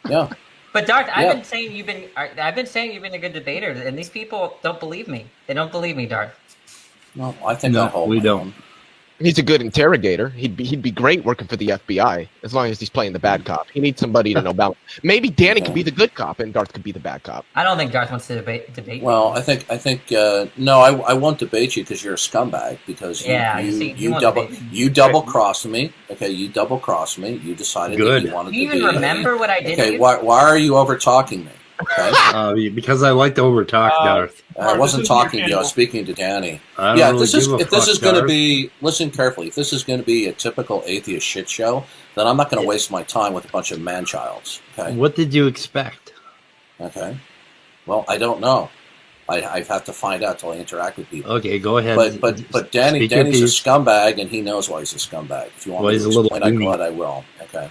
Yeah. But Darth, Yeah. I've been saying you've been a good debater, and these people don't believe me. They don't believe me, Darth. No, I think I hold we my don't. own. He's a good interrogator. He'd be great working for the FBI as long as he's playing the bad cop. He needs somebody to know balance. Maybe Danny could be the good cop and Darth could be the bad cop. I don't think Darth wants to debate. Well, I think no, I won't debate you because you're a scumbag. Because you double crossed me. Okay, you double crossed me. You decided that you wanted to. Do you even remember what I did? Okay, why are you over talking me? Okay. Because I like to overtalk Darth. I wasn't talking to you. I was speaking to Danny. If this is going to be, listen carefully. If this is going to be a typical atheist shit show, then I'm not going to waste my time with a bunch of man-childs. Okay. What did you expect? Okay. Well, I don't know. I have to find out till I interact with people. Okay, go ahead. But Danny's a scumbag, and he knows why he's a scumbag. If you want me to explain, I'm glad I will. Okay.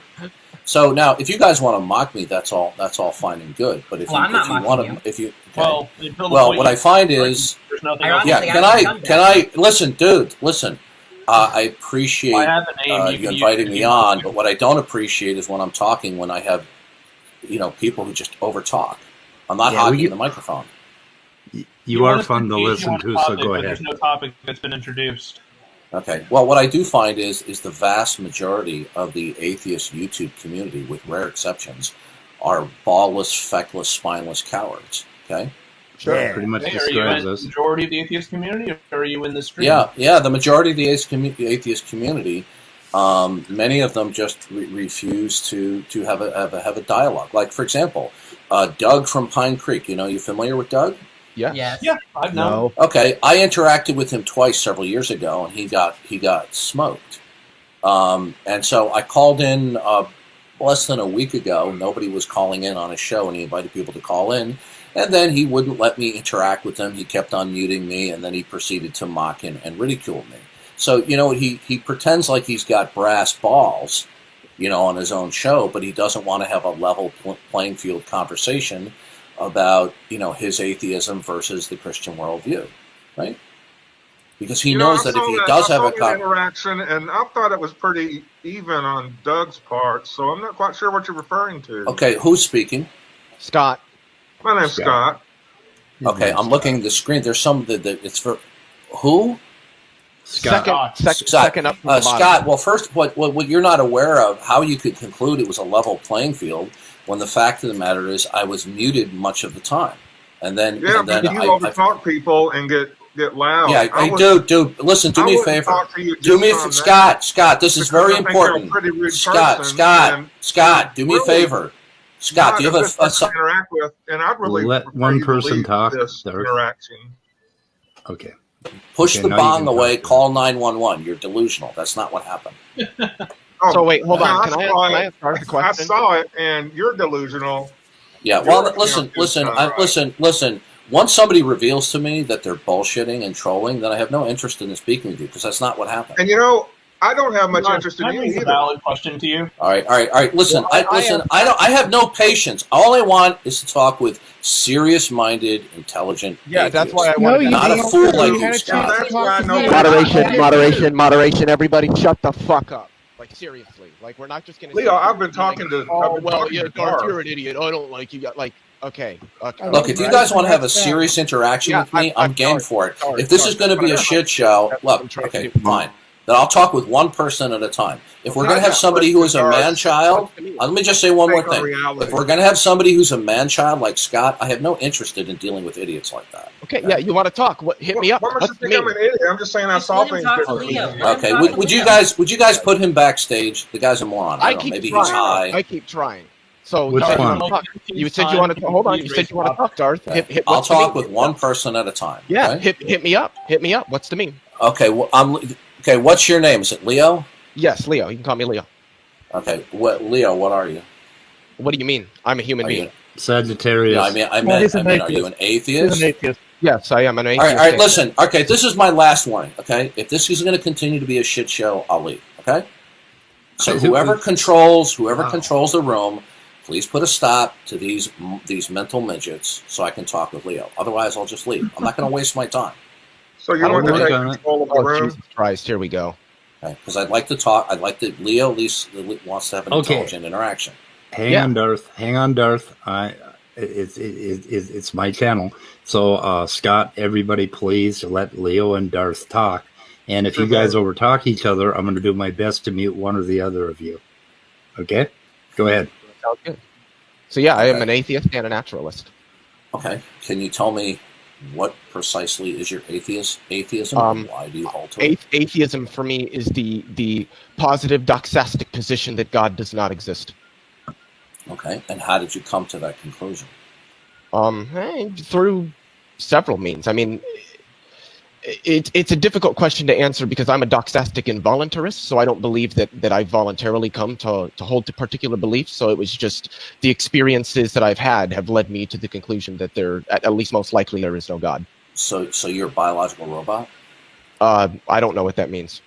So now, if you guys want to mock me, that's all fine and good. But if you want to, what I find is, can I listen, dude? Listen, I appreciate you inviting me on, but what I don't appreciate is when I'm talking when I have, people who just overtalk. I'm not hogging the microphone. You are fun to listen to, so go ahead. There's no topic that's been introduced. Okay. Well, what I do find is the vast majority of the atheist YouTube community, with rare exceptions, are ballless, feckless, spineless cowards. Okay. Sure. Yeah. Pretty much describes us. Are you in the majority of the atheist community, or are you in the stream? Yeah. The majority of the atheist community, many of them just refuse to have a dialogue. Like, for example, Doug from Pine Creek. You familiar with Doug? Yeah. Yes. Yeah, I've known. Okay, I interacted with him twice several years ago, and he got smoked. And so I called in less than a week ago. Nobody was calling in on his show, and he invited people to call in. And then he wouldn't let me interact with him. He kept on muting me, and then he proceeded to mock and ridicule me. So, he pretends like he's got brass balls, on his own show, but he doesn't want to have a level playing field conversation about his atheism versus the Christian worldview, right? Because he knows that if he does have a interaction, and I thought it was pretty even on Doug's part, so I'm not quite sure what you're referring to. Okay, who's speaking? Scott. My name's Scott. Okay, I'm looking at the screen. There's some that it's for who? Scott. Second up from the bottom. Scott. Well, first, what you're not aware of, how you could conclude it was a level playing field, when the fact of the matter is I was muted much of the time, and then you overtalk people and get loud. Yeah, dude. Listen, do me a favor. Scott. This is very important. Scott. Do me a favor. Scott, do you have a interact with? And I'd really let one person talk. This interaction. Okay. Push the bong away. Call 911. You're delusional. That's not what happened. So wait, hold on. Can I start the question? I saw it, and you're delusional. Yeah. Well, listen. Once somebody reveals to me that they're bullshitting and trolling, then I have no interest in speaking with you because that's not what happened. And I don't have much interest in you either. A valid question to you. All right. Listen, I have no patience. All I want is to talk with serious-minded, intelligent. Yeah, that's why I want not a fool like you, Scott. Moderation. Everybody, shut the fuck up. Like, seriously. Like, we're not just going to... Leo, I've been talking to... Darth, you're an idiot. I don't like you. Like, okay. Look, if you guys want to have a serious interaction with me, I'm game for it. If this is going to be a shit show, look, okay, fine. Then I'll talk with one person at a time. If we're going to have somebody who is a man-child, let me just say one more thing. If we're going to have somebody who's a man-child like Scott, I have no interest in dealing with idiots like that. Okay, yeah, you want to talk? Hit me up. What makes you think I'm an idiot? I'm just saying I saw things differently. Okay, would you guys put him backstage? The guy's a moron. Maybe he's high. I keep trying. So which one? You said you want to hold on. You said you want to talk, Darth. I'll talk with one person at a time. Yeah, hit me up. Hit me up. What's the mean? Okay, well, okay, what's your name? Is it Leo? Yes, Leo. You can call me Leo. Okay, Leo, what are you? What do you mean? I'm a human being. Sagittarius. No, I meant, are you an atheist? He's an atheist. Yes, I am an atheist. All right, listen. Okay, this is my last warning, okay? If this is going to continue to be a shit show, I'll leave, okay? So whoever controls the room, please put a stop to these mental midgets so I can talk with Leo. Otherwise, I'll just leave. I'm not going to waste my time. So you want to take control of the room? Jesus Christ, here we go. Because I'd like to talk. Leo at least wants to have an intelligent interaction. Hang Yeah. on, Darth. Hang on, Darth. It's my channel. So, Scott, everybody, please let Leo and Darth talk. And if you guys overtalk each other, I'm going to do my best to mute one or the other of you. Okay? Go ahead. Sounds good. So yeah, I am Okay. an atheist and a naturalist. Okay. Can you tell me what precisely is your atheism? And why do you hold to it? Atheism for me is the positive doxastic position that God does not exist. Okay. And how did you come to that conclusion? Through several means. I mean, it's a difficult question to answer because I'm a doxastic involuntarist, so I don't believe that I voluntarily come to hold to particular beliefs. So it was just the experiences that I've had have led me to the conclusion that at least most likely, there is no God. So you're a biological robot? I don't know what that means.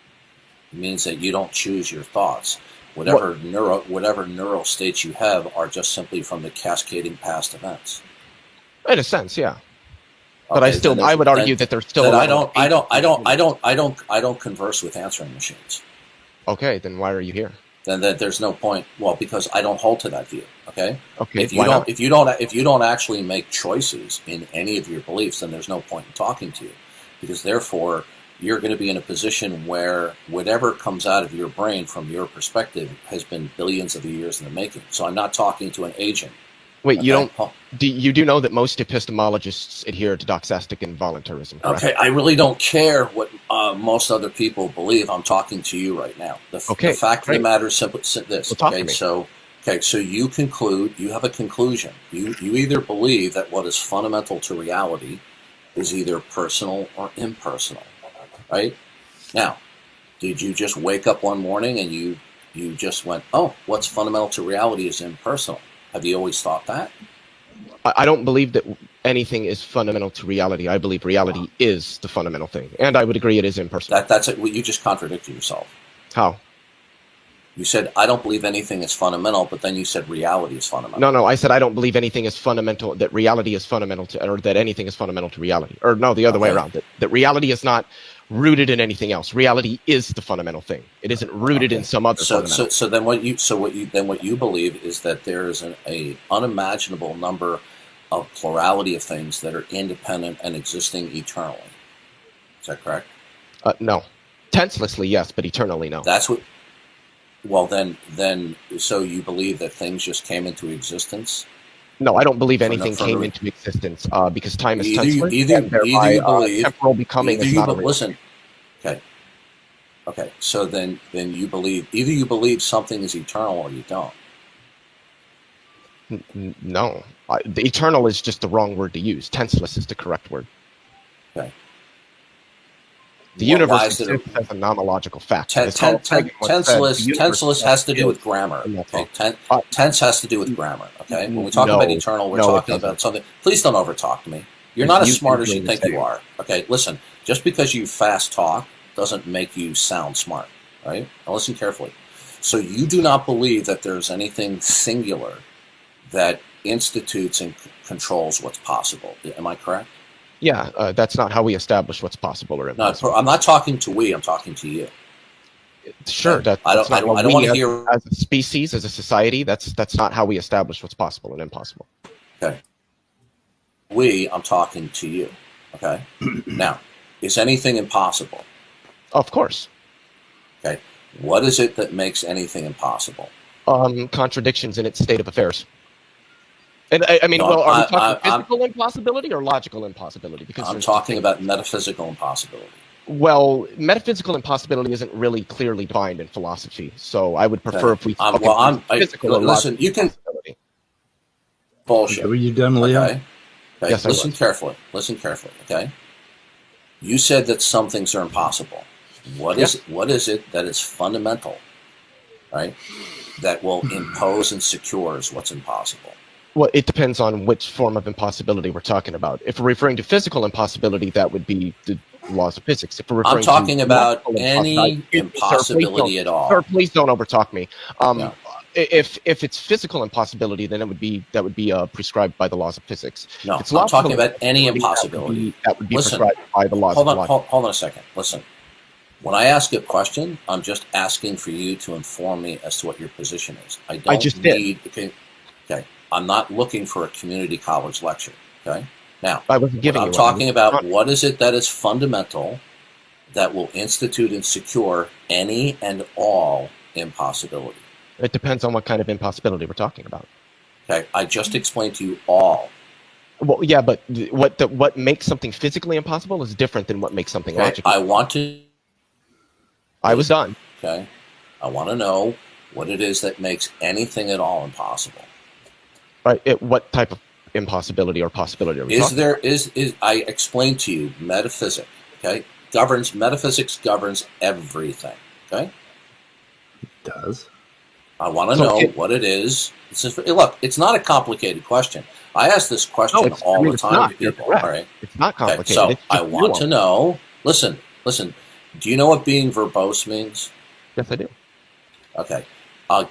It means that you don't choose your thoughts. Whatever neural states you have are just simply from the cascading past events. In a sense, yeah. But Okay, I would argue that there's still. That I don't converse with answering machines. Okay, then why are you here? Then that there's no point. Well, because I don't hold to that view. Okay. Okay. If you don't actually make choices in any of your beliefs, then there's no point in talking to you, because therefore you're going to be in a position where whatever comes out of your brain from your perspective has been billions of years in the making. So I'm not talking to an agent. Wait, okay? You do know that most epistemologists adhere to doxastic involuntarism, correct? Okay, I really don't care what most other people believe. I'm talking to you right now. The fact of the matter is simply this. Well, okay, so you conclude, you have a conclusion. You either believe that what is fundamental to reality is either personal or impersonal, right? Now, did you just wake up one morning and you just went, oh, what's fundamental to reality is impersonal? Have you always thought that? I don't believe that anything is fundamental to reality. I believe reality is the fundamental thing, and I would agree it is impersonal. That's it. Well, you just contradicted yourself. How? You said, I don't believe anything is fundamental, but then you said reality is fundamental. No, I said I don't believe anything is fundamental, that reality is fundamental to, or that anything is fundamental to reality. Or no, the other way around. That reality is not rooted in anything else. Reality is the fundamental thing. It isn't rooted in some other fundamental. So then what you believe is that there is an unimaginable number of plurality of things that are independent and existing eternally. Is that correct? No. Tenselessly, yes, but eternally, no. That's what. Well, then, so you believe that things just came into existence? No, I don't believe anything came into existence because time is tenseless. Either you believe temporal becoming is not a real. Listen, okay. So then you believe either you believe something is eternal or you don't. No, the eternal is just the wrong word to use. Tenseless is the correct word. Okay. The universe exists as a nomological fact. Tenseless has to do with grammar. Okay? Tense has to do with grammar. Okay. When we talk about eternal, we're talking about something. Please don't overtalk to me. You're not as smart as you think you are. Okay. Listen. Just because you fast talk doesn't make you sound smart. Right. Now listen carefully. So you do not believe that there's anything singular that institutes and controls what's possible. Am I correct? Yeah, that's not how we establish what's possible or impossible. No, I'm not talking to we. I'm talking to you. Sure, I don't want to hear as a species, as a society. That's not how we establish what's possible and impossible. Okay. I'm talking to you. Okay. Now, is anything impossible? Of course. Okay. What is it that makes anything impossible? Contradictions in its state of affairs. And are we talking physical impossibility or logical impossibility? Because I'm talking about metaphysical impossibility. Well, metaphysical impossibility isn't really clearly defined in philosophy, so I would prefer if we. Listen. You can. Bullshit. Are you done, Leo? Okay. Yes, listen carefully. Listen carefully. Okay. You said that some things are impossible. What is it that is fundamental, right? That will impose and secures what's impossible. Well, it depends on which form of impossibility we're talking about. If we're referring to physical impossibility, that would be the laws of physics. If we're referring I'm talking about any impossibility at all. Sir, please don't overtalk me. No. If it's physical impossibility, then that would be prescribed by the laws of physics. No, I'm talking about any impossibility. That would be prescribed by the laws of logic. Hold on a second. Listen. When I ask a question, I'm just asking for you to inform me as to what your position is. I don't just did. need. Okay. I'm not looking for a community college lecture. Okay. Now, I wasn't giving I'm you talking one. about what is it that is fundamental that will institute and secure any and all impossibility. It depends on what kind of impossibility we're talking about. Okay. I just explained to you all. Well, yeah, but what makes something physically impossible is different than what makes something Okay. logical. I want to. I was done. Okay. I want to know what it is that makes anything at all impossible. Right. What type of impossibility or possibility are we talking about? Is I explained to you metaphysics, okay? Metaphysics governs everything. Okay? It does. I want to know what it is. Look, it's not a complicated question. I ask this question all the time to people. All right. It's not complicated. So It's just I want to know. Listen. Do you know what being verbose means? Yes, I do. Okay.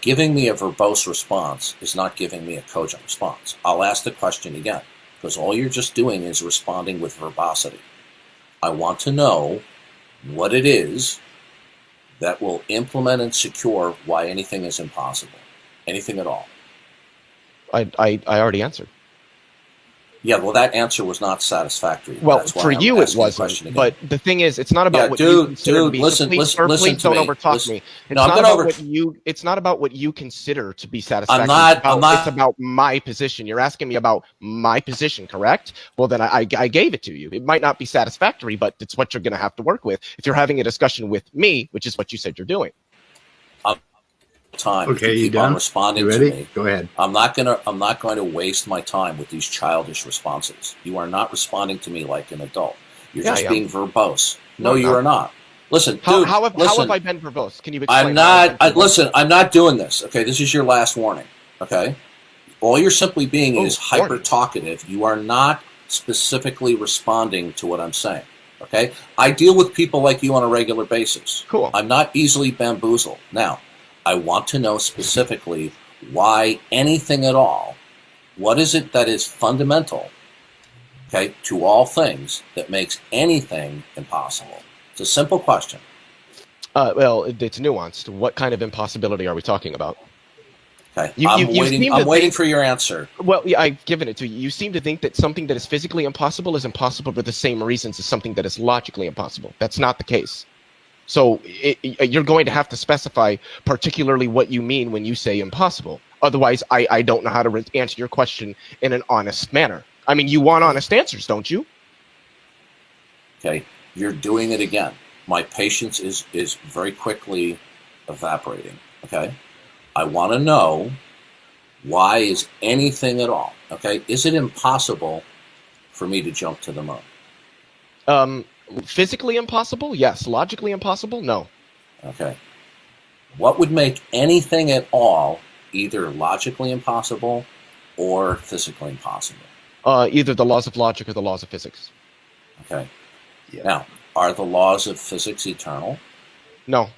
Giving me a verbose response is not giving me a cogent response. I'll ask the question again, because all you're just doing is responding with verbosity. I want to know what it is that will implement and secure why anything is impossible. Anything at all. I already answered. Yeah, well, that answer was not satisfactory. Well, That's why for I'm you it asking the question wasn't. again. But the thing is, it's not about what dude, you consider to be. listen, Please listen to don't me. overtalk me. It's No, I'm not gonna about what you. It's not about what you consider to be satisfactory. I'm not. It's about my position. You're asking me about my position, correct? Well, then I gave it to you. It might not be satisfactory, but it's what you're going to have to work with if you're having a discussion with me, which is what you said you're doing. Time. Okay, you you keep done? on responding You to ready? me. Go ahead. I'm not going to waste my time with these childish responses. You are not responding to me like an adult. You're just being verbose. No, you are not. Listen, dude. How have I been verbose? Can you explain? I'm not. Listen, I'm not doing this. Okay, this is your last warning. Okay, all you're simply being is hyper talkative. You are not specifically responding to what I'm saying. Okay, I deal with people like you on a regular basis. Cool. I'm not easily bamboozled. Now, I want to know specifically why anything at all. What is it that is fundamental, okay, to all things that makes anything impossible? It's a simple question. Well, it's nuanced. What kind of impossibility are we talking about? Okay, I'm waiting for your answer. Well, yeah, I've given it to you. You seem to think that something that is physically impossible is impossible for the same reasons as something that is logically impossible. That's not the case. So you're going to have to specify particularly what you mean when you say impossible. Otherwise, I don't know how to answer your question in an honest manner. I mean, you want honest answers, don't you? Okay, you're doing it again. My patience is very quickly evaporating. Okay, I want to know why is anything at all. Okay, is it impossible for me to jump to the moon? Physically impossible? Yes. Logically impossible? No. Okay. What would make anything at all either logically impossible or physically impossible? Either the laws of logic or the laws of physics. Okay. Yeah. Now, are the laws of physics eternal? No.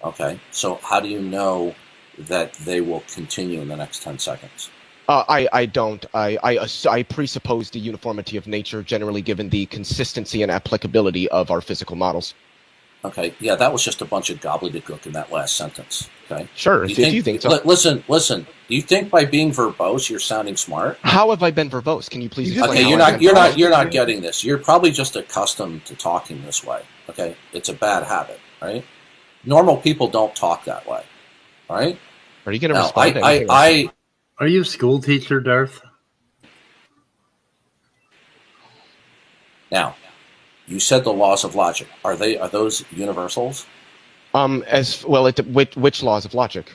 Okay. So how do you know that they will continue in the next 10 seconds? I don't. I presuppose the uniformity of nature, generally given the consistency and applicability of our physical models. Okay, yeah, that was just a bunch of gobbledygook in that last sentence. Okay, sure. If you think so. Listen. Do you think by being verbose you're sounding smart? How have I been verbose? Can you please explain? Okay, you're not getting this. You're probably just accustomed to talking this way. Okay, it's a bad habit, right? Normal people don't talk that way. All right. Are you going to respond? Are you a school teacher, Darth? Now, you said the laws of logic. Are those universals? As well, which laws of logic?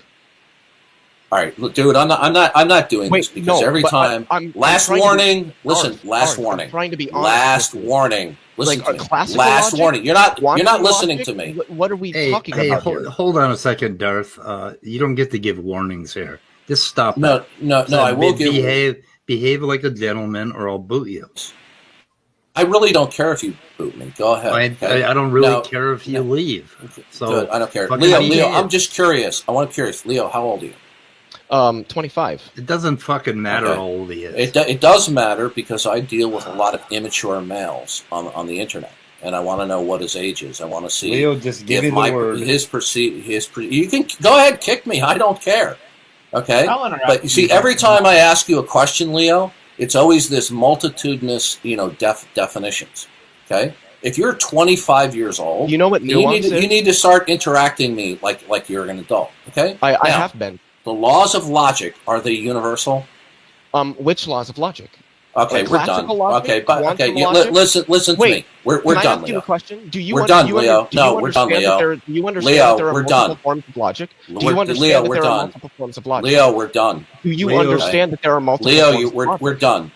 All right, look, dude, I'm not doing this because every time. Last warning. I'm trying to be honest. Last warning. Listen to me. Last logic? warning. You're not listening to me. What are we talking about here? Hold on a second, Darth. You don't get to give warnings here. Just stop. No. I will behave like a gentleman, or I'll boot you. I really don't care if you boot me. Go ahead. I don't really care if you leave. So good. I don't care. Leo, I'm just curious. Curious. Leo, how old are you? 25. It doesn't fucking matter how old he is. It does matter because I deal with a lot of immature males on the internet. and I want to know what his age is. I want to see Leo, just give if me the word. You can go ahead, kick me. I don't care. Okay, I'll interrupt but you see, every time I ask you a question, Leo, it's always this multitudinous, definitions. Okay, if you're 25 years old, You know what nuance you is? need to start interacting me like you're an adult. Okay, I Now, have been. the laws of logic, are they universal? Which laws of logic? Okay, Like we're done. classical logic, Okay, but quantum okay, logic? listen to Wait, me. We're Can I done, ask you Leo. a question? Do you We're un- done, do you Leo. under- do No, you we're done, understand Leo. that there- Do you understand Leo, that there are we're multiple done. forms of logic? Do Leo, you understand we're that there done. are multiple forms of logic? Leo, we're done. Do you Leo, understand that there are multiple Leo, forms of logic? we're done.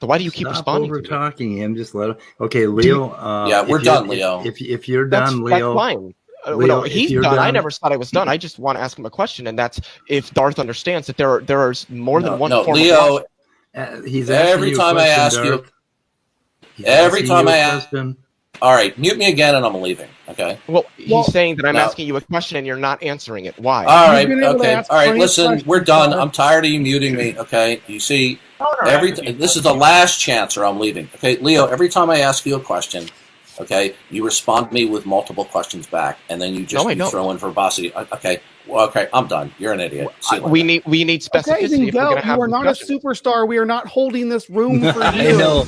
So why do you keep Stop responding over to me? talking him. Just let him. Okay, Leo. Yeah, we're if you're- done, Leo. If you're That's done, Leo. fine. Leo, No, if he's you're done. I done- never said I was done. I just want to ask him a question, and that's if Darth understands that there are more than one No, form of Leo. logic. He's asking Every you a time I question, ask you, Darth. He's every asking time you a I ask, question. all right, mute me again, and I'm leaving. Okay. Well, he's saying that I'm no. asking you a question and you're not answering it. Why? All right. been able to Okay. ask All right. plenty of Listen, questions, we're done. Darth. I'm tired of you muting me. Okay. You see, I'll interact with you. this is the last chance, or I'm leaving. Okay, Leo. Every time I ask you a question, okay, you respond to me with multiple questions back, and then you just No, I don't. throw in verbosity. Okay. Well, okay. I'm done. You're an idiot. See you We later. need specificity Okay, then if we're go. going to have You are not a discussion. superstar. We are not holding this room for I you. know.